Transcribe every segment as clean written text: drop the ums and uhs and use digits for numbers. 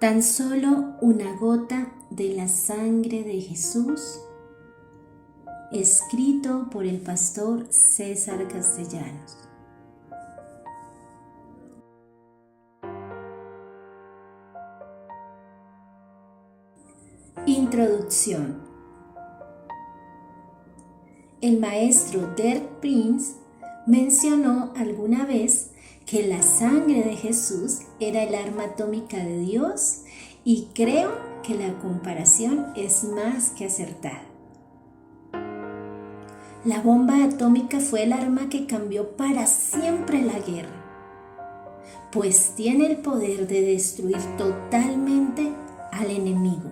Tan solo una gota de la sangre de Jesús, escrito por el pastor César Castellanos. Introducción. El maestro Dirk Prinz mencionó alguna vez que la sangre de Jesús era el arma atómica de Dios, y creo que la comparación es más que acertada. La bomba atómica fue el arma que cambió para siempre la guerra, pues tiene el poder de destruir totalmente al enemigo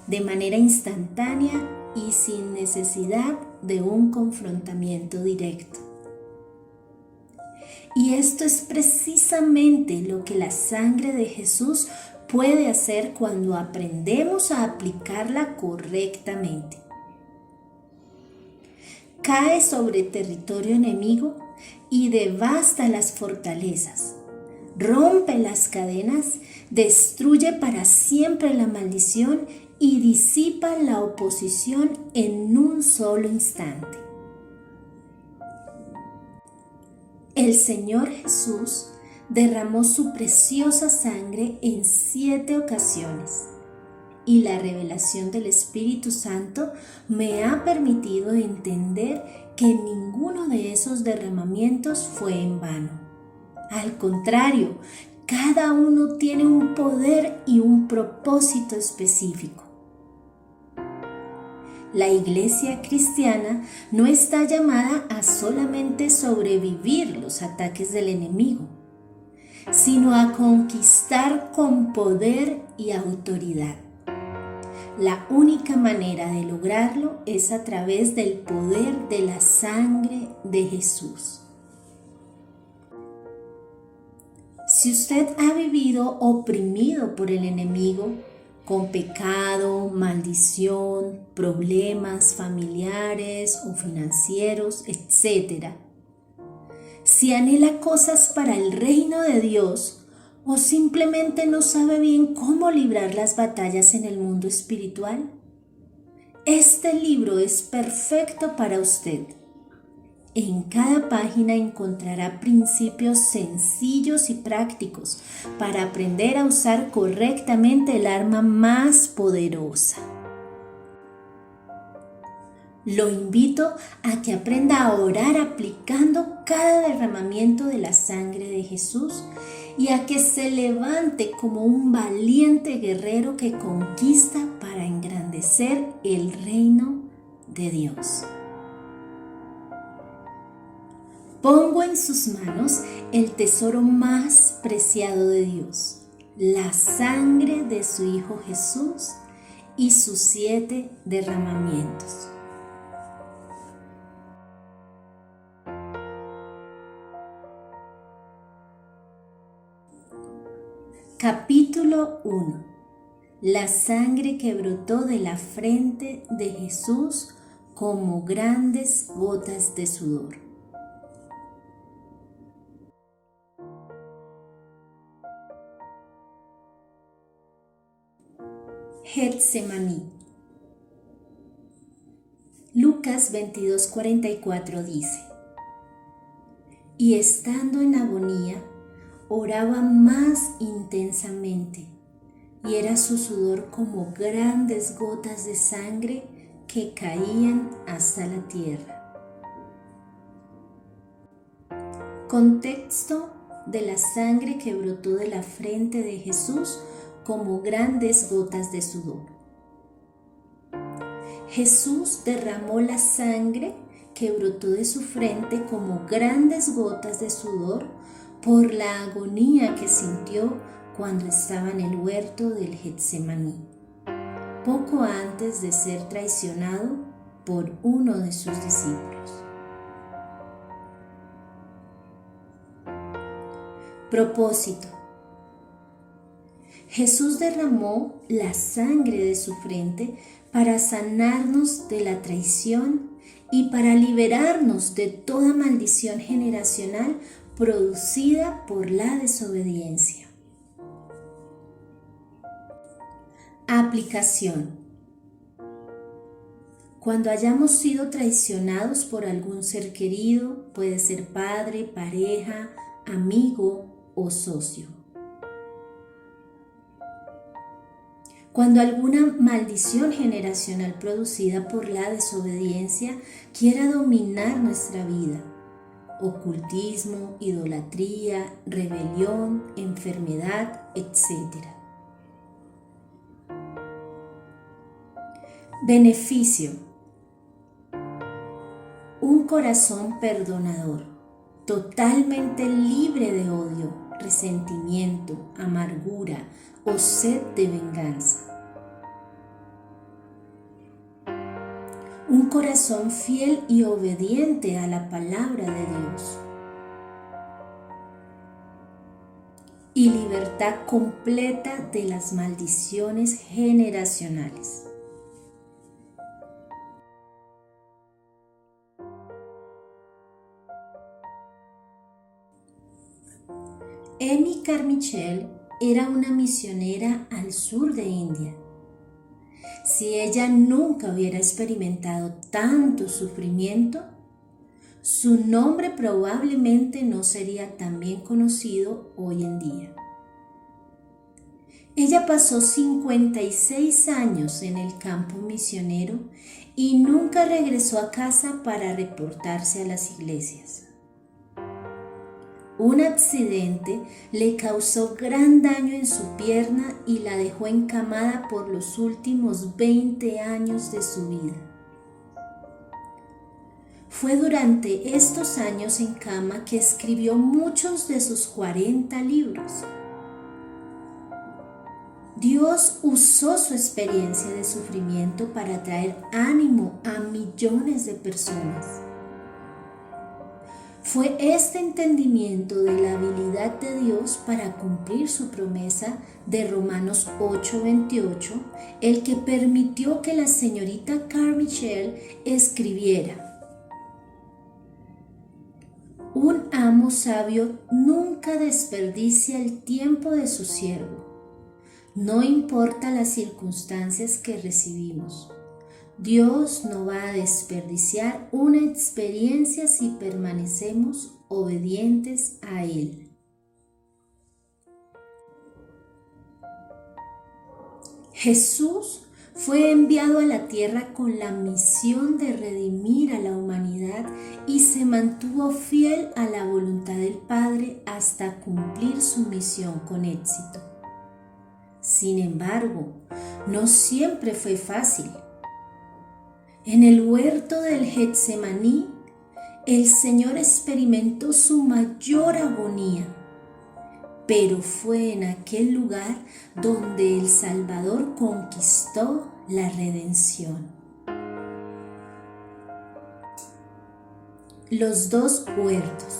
de manera instantánea y sin necesidad de un confrontamiento directo. Y esto es precisamente lo que la sangre de Jesús puede hacer cuando aprendemos a aplicarla correctamente. Cae sobre territorio enemigo y devasta las fortalezas, rompe las cadenas, destruye para siempre la maldición y disipa la oposición en un solo instante. El Señor Jesús derramó su preciosa sangre en 7 ocasiones, y la revelación del Espíritu Santo me ha permitido entender que ninguno de esos derramamientos fue en vano. Al contrario, cada uno tiene un poder y un propósito específico. La Iglesia cristiana no está llamada a solamente sobrevivir los ataques del enemigo, sino a conquistar con poder y autoridad. La única manera de lograrlo es a través del poder de la sangre de Jesús. Si usted ha vivido oprimido por el enemigo, con pecado, maldición, problemas familiares o financieros, etc., si anhela cosas para el reino de Dios o simplemente no sabe bien cómo librar las batallas en el mundo espiritual, este libro es perfecto para usted. En cada página encontrará principios sencillos y prácticos para aprender a usar correctamente el arma más poderosa. Lo invito a que aprenda a orar aplicando cada derramamiento de la sangre de Jesús y a que se levante como un valiente guerrero que conquista para engrandecer el reino de Dios. Pongo en sus manos el tesoro más preciado de Dios, la sangre de su Hijo Jesús y sus 7 derramamientos. Capítulo 1. La sangre que brotó de la frente de Jesús como grandes gotas de sudor. Getsemaní. Lucas 22:44 dice: Y estando en agonía, oraba más intensamente, y era su sudor como grandes gotas de sangre que caían hasta la tierra. Contexto de la sangre que brotó de la frente de Jesús como grandes gotas de sudor. Jesús derramó la sangre que brotó de su frente como grandes gotas de sudor por la agonía que sintió cuando estaba en el huerto del Getsemaní, poco antes de ser traicionado por uno de sus discípulos. Propósito. Jesús derramó la sangre de su frente para sanarnos de la traición y para liberarnos de toda maldición generacional producida por la desobediencia. Aplicación. Cuando hayamos sido traicionados por algún ser querido, puede ser padre, pareja, amigo o socio. Cuando alguna maldición generacional producida por la desobediencia quiera dominar nuestra vida, ocultismo, idolatría, rebelión, enfermedad, etc. Beneficio. Un corazón perdonador, totalmente libre de odio, resentimiento, amargura o sed de venganza. Un corazón fiel y obediente a la palabra de Dios. Y libertad completa de las maldiciones generacionales. Amy Carmichael era una misionera al sur de India. Si ella nunca hubiera experimentado tanto sufrimiento, su nombre probablemente no sería tan bien conocido hoy en día. Ella pasó 56 años en el campo misionero y nunca regresó a casa para reportarse a las iglesias. Un accidente le causó gran daño en su pierna y la dejó encamada por los últimos 20 años de su vida. Fue durante estos años en cama que escribió muchos de sus 40 libros. Dios usó su experiencia de sufrimiento para traer ánimo a millones de personas. Fue este entendimiento de la habilidad de Dios para cumplir su promesa de Romanos 8:28 el que permitió que la señorita Carmichael escribiera: un amo sabio nunca desperdicia el tiempo de su siervo. No importa las circunstancias que recibimos. Dios no va a desperdiciar una experiencia si permanecemos obedientes a Él. Jesús fue enviado a la tierra con la misión de redimir a la humanidad y se mantuvo fiel a la voluntad del Padre hasta cumplir su misión con éxito. Sin embargo, no siempre fue fácil. En el huerto del Getsemaní, el Señor experimentó su mayor agonía, pero fue en aquel lugar donde el Salvador conquistó la redención. Los dos huertos.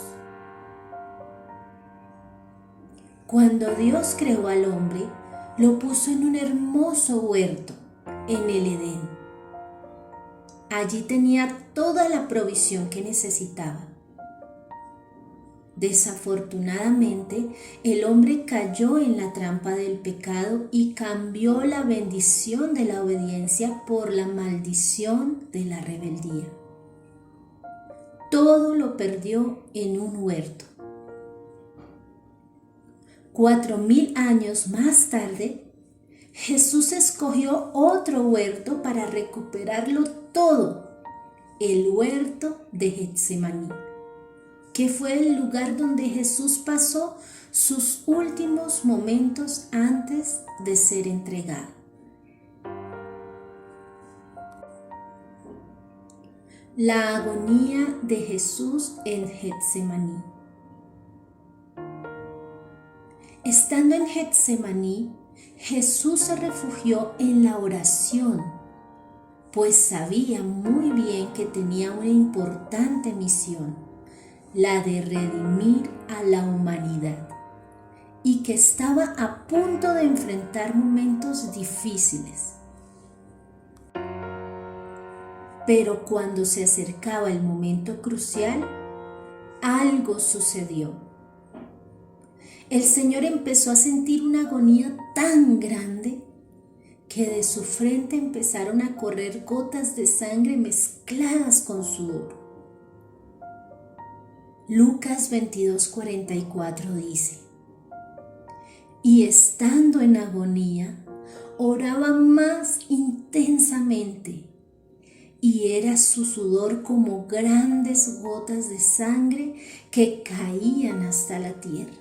Cuando Dios creó al hombre, lo puso en un hermoso huerto, en el Edén. Allí tenía toda la provisión que necesitaba. Desafortunadamente, el hombre cayó en la trampa del pecado y cambió la bendición de la obediencia por la maldición de la rebeldía. Todo lo perdió en un huerto. 4000 años más tarde, Jesús escogió otro huerto para recuperarlo todo, el huerto de Getsemaní, que fue el lugar donde Jesús pasó sus últimos momentos antes de ser entregado. La agonía de Jesús en Getsemaní. Estando en Getsemaní, Jesús se refugió en la oración, pues sabía muy bien que tenía una importante misión, la de redimir a la humanidad, y que estaba a punto de enfrentar momentos difíciles. Pero cuando se acercaba el momento crucial, algo sucedió. El Señor empezó a sentir una agonía tan grande que de su frente empezaron a correr gotas de sangre mezcladas con sudor. Lucas 22:44 dice: y estando en agonía, oraba más intensamente, y era su sudor como grandes gotas de sangre que caían hasta la tierra.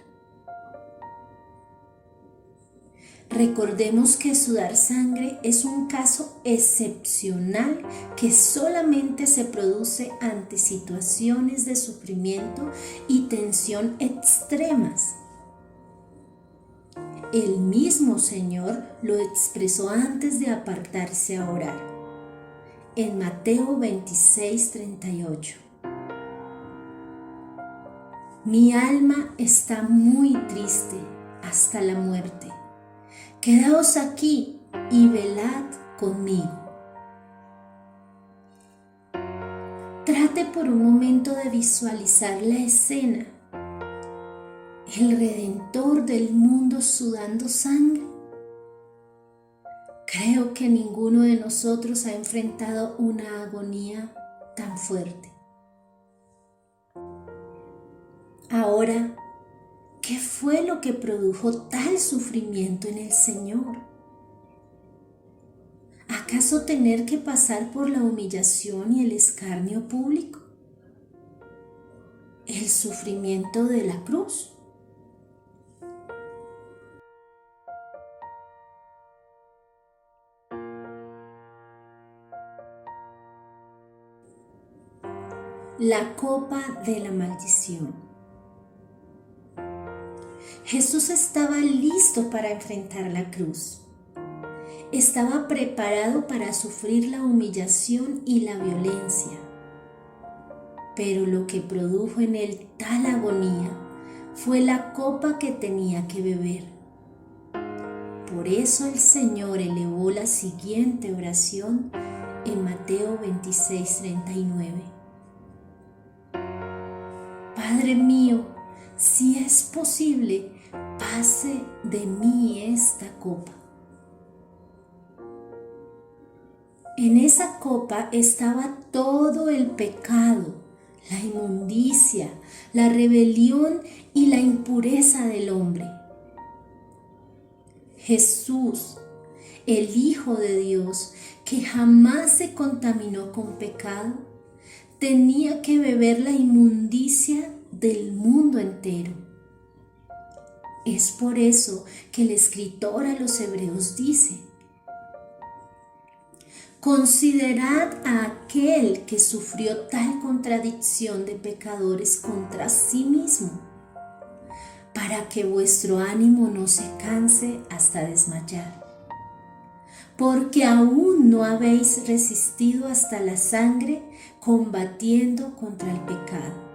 Recordemos que sudar sangre es un caso excepcional que solamente se produce ante situaciones de sufrimiento y tensión extremas. El mismo Señor lo expresó antes de apartarse a orar, en Mateo 26:38. Mi alma está muy triste hasta la muerte. Quedaos aquí y velad conmigo. Trate por un momento de visualizar la escena. El Redentor del mundo sudando sangre. Creo que ninguno de nosotros ha enfrentado una agonía tan fuerte. Ahora, ¿qué fue lo que produjo tal sufrimiento en el Señor? ¿Acaso tener que pasar por la humillación y el escarnio público? ¿El sufrimiento de la cruz? La copa de la maldición. Jesús estaba listo para enfrentar la cruz. Estaba preparado para sufrir la humillación y la violencia. Pero lo que produjo en él tal agonía fue la copa que tenía que beber. Por eso el Señor elevó la siguiente oración en Mateo 26:39. Padre mío, si es posible, pase de mí esta copa. En esa copa estaba todo el pecado, la inmundicia, la rebelión y la impureza del hombre. Jesús, el Hijo de Dios, que jamás se contaminó con pecado, tenía que beber la inmundicia del mundo entero. Es por eso que el escritor a los Hebreos dice: considerad a aquel que sufrió tal contradicción de pecadores contra sí mismo, para que vuestro ánimo no se canse hasta desmayar. Porque aún no habéis resistido hasta la sangre combatiendo contra el pecado.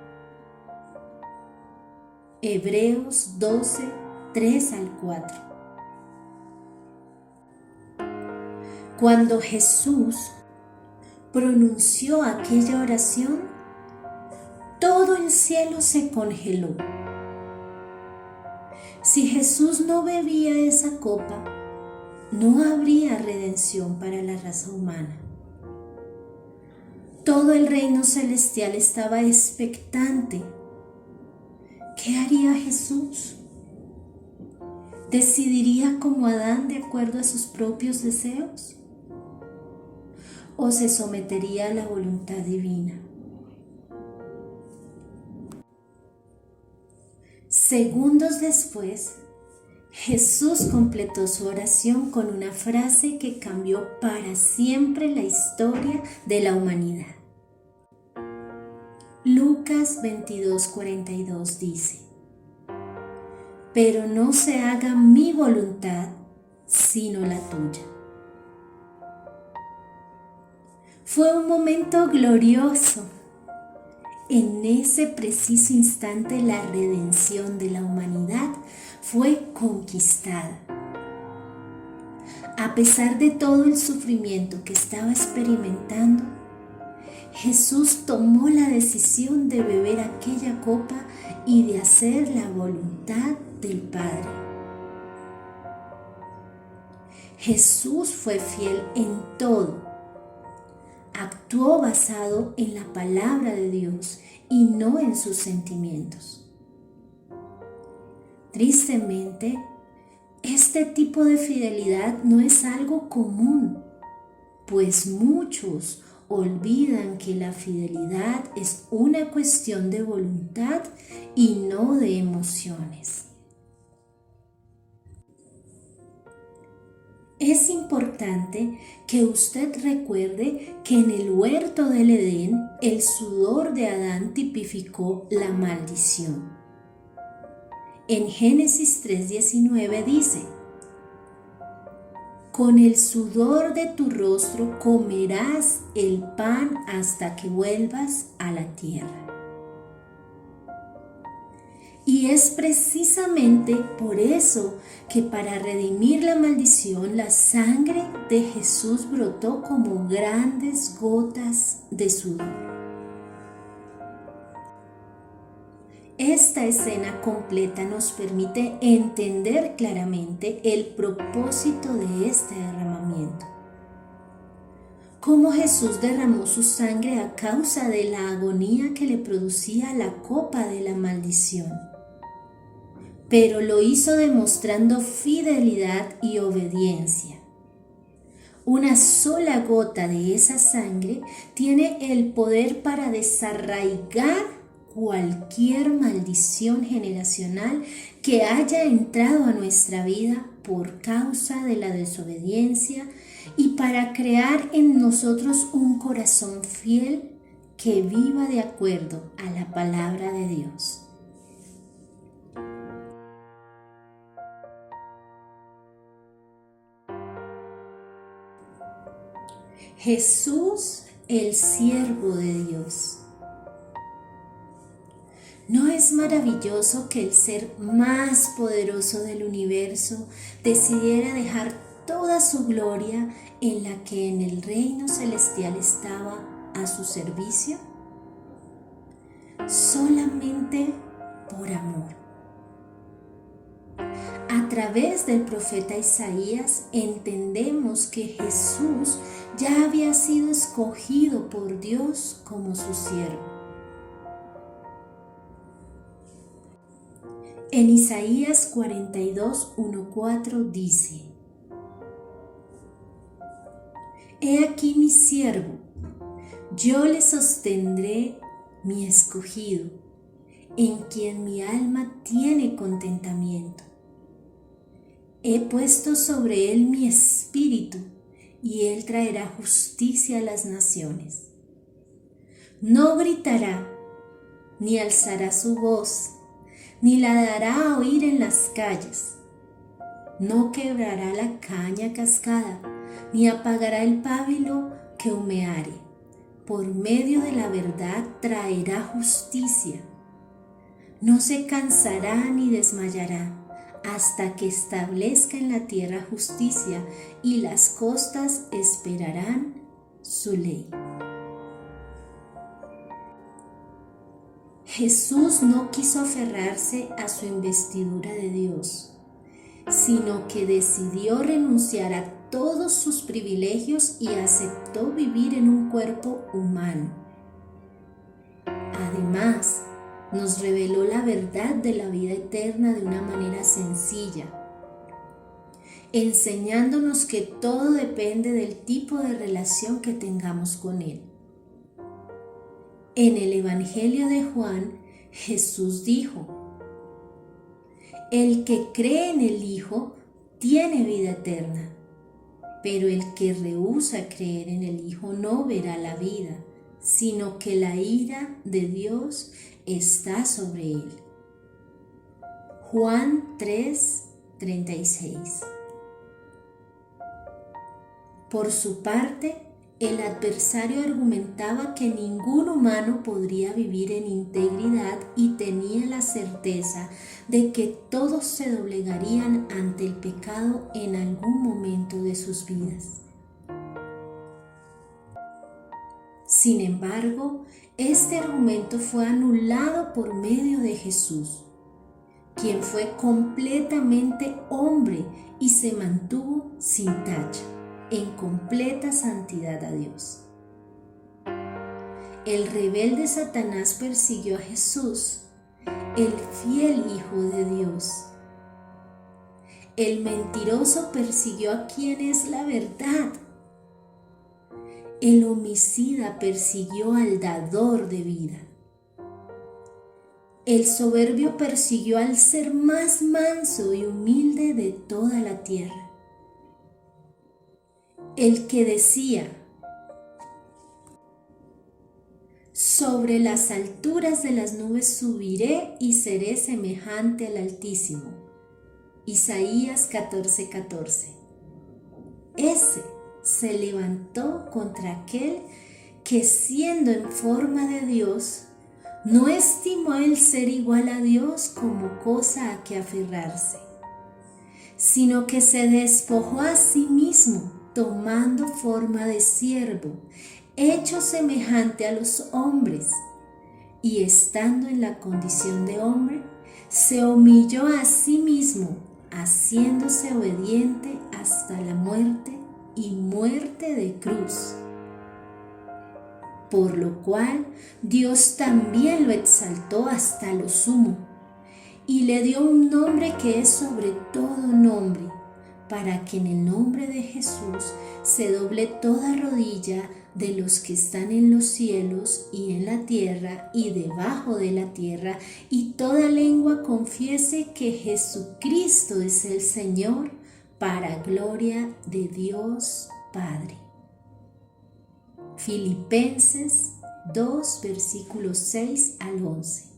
Hebreos 12, 3-4. Cuando Jesús pronunció aquella oración, todo el cielo se congeló. Si Jesús no bebía esa copa, no habría redención para la raza humana. Todo el reino celestial estaba expectante. ¿Qué haría Jesús? ¿Decidiría como Adán de acuerdo a sus propios deseos? ¿O se sometería a la voluntad divina? Segundos después, Jesús completó su oración con una frase que cambió para siempre la historia de la humanidad. Lucas 22:42 dice: pero no se haga mi voluntad, sino la tuya. Fue un momento glorioso. En ese preciso instante la redención de la humanidad fue conquistada. A pesar de todo el sufrimiento que estaba experimentando, Jesús tomó la decisión de beber aquella copa y de hacer la voluntad del Padre. Jesús fue fiel en todo. Actuó basado en la palabra de Dios y no en sus sentimientos. Tristemente, este tipo de fidelidad no es algo común, pues muchos olvidan que la fidelidad es una cuestión de voluntad y no de emociones. Es importante que usted recuerde que en el huerto del Edén el sudor de Adán tipificó la maldición. En Génesis 3:19 dice: con el sudor de tu rostro comerás el pan hasta que vuelvas a la tierra. Y es precisamente por eso que para redimir la maldición, la sangre de Jesús brotó como grandes gotas de sudor. Esta escena completa nos permite entender claramente el propósito de este derramamiento. Cómo Jesús derramó su sangre a causa de la agonía que le producía la copa de la maldición. Pero lo hizo demostrando fidelidad y obediencia. Una sola gota de esa sangre tiene el poder para desarraigar cualquier maldición generacional que haya entrado a nuestra vida por causa de la desobediencia y para crear en nosotros un corazón fiel que viva de acuerdo a la palabra de Dios. Jesús, el siervo de Dios. ¿No es maravilloso que el ser más poderoso del universo decidiera dejar toda su gloria en la que en el reino celestial estaba a su servicio? Solamente por amor. A través del profeta Isaías entendemos que Jesús ya había sido escogido por Dios como su siervo. En Isaías 42:1-4 dice: He aquí mi siervo, yo le sostendré, mi escogido, en quien mi alma tiene contentamiento. He puesto sobre él mi espíritu, y él traerá justicia a las naciones. No gritará, ni alzará su voz, ni la dará a oír en las calles. No quebrará la caña cascada, ni apagará el pábilo que humeare. Por medio de la verdad traerá justicia. No se cansará ni desmayará, hasta que establezca en la tierra justicia, y las costas esperarán su ley. Jesús no quiso aferrarse a su investidura de Dios, sino que decidió renunciar a todos sus privilegios y aceptó vivir en un cuerpo humano. Además, nos reveló la verdad de la vida eterna de una manera sencilla, enseñándonos que todo depende del tipo de relación que tengamos con Él. En el Evangelio de Juan, Jesús dijo: el que cree en el Hijo tiene vida eterna, pero el que rehúsa creer en el Hijo no verá la vida, sino que la ira de Dios está sobre él. Juan 3:36. Por su parte, el adversario argumentaba que ningún humano podría vivir en integridad y tenía la certeza de que todos se doblegarían ante el pecado en algún momento de sus vidas. Sin embargo, este argumento fue anulado por medio de Jesús, quien fue completamente hombre y se mantuvo sin tacha, en completa santidad a Dios. El rebelde Satanás persiguió a Jesús, el fiel Hijo de Dios. El mentiroso persiguió a quien es la verdad. El homicida persiguió al dador de vida. El soberbio persiguió al ser más manso y humilde de toda la tierra. El que decía: sobre las alturas de las nubes subiré y seré semejante al Altísimo. Isaías 14:14. Ese se levantó contra aquel que, siendo en forma de Dios, no estimó el ser igual a Dios como cosa a que aferrarse, sino que se despojó a sí mismo, tomando forma de siervo, hecho semejante a los hombres, y estando en la condición de hombre, se humilló a sí mismo, haciéndose obediente hasta la muerte y muerte de cruz. Por lo cual Dios también lo exaltó hasta lo sumo, y le dio un nombre que es sobre todo nombre, para que en el nombre de Jesús se doble toda rodilla de los que están en los cielos y en la tierra y debajo de la tierra, y toda lengua confiese que Jesucristo es el Señor, para gloria de Dios Padre. Filipenses 2, versículos 6 al 11.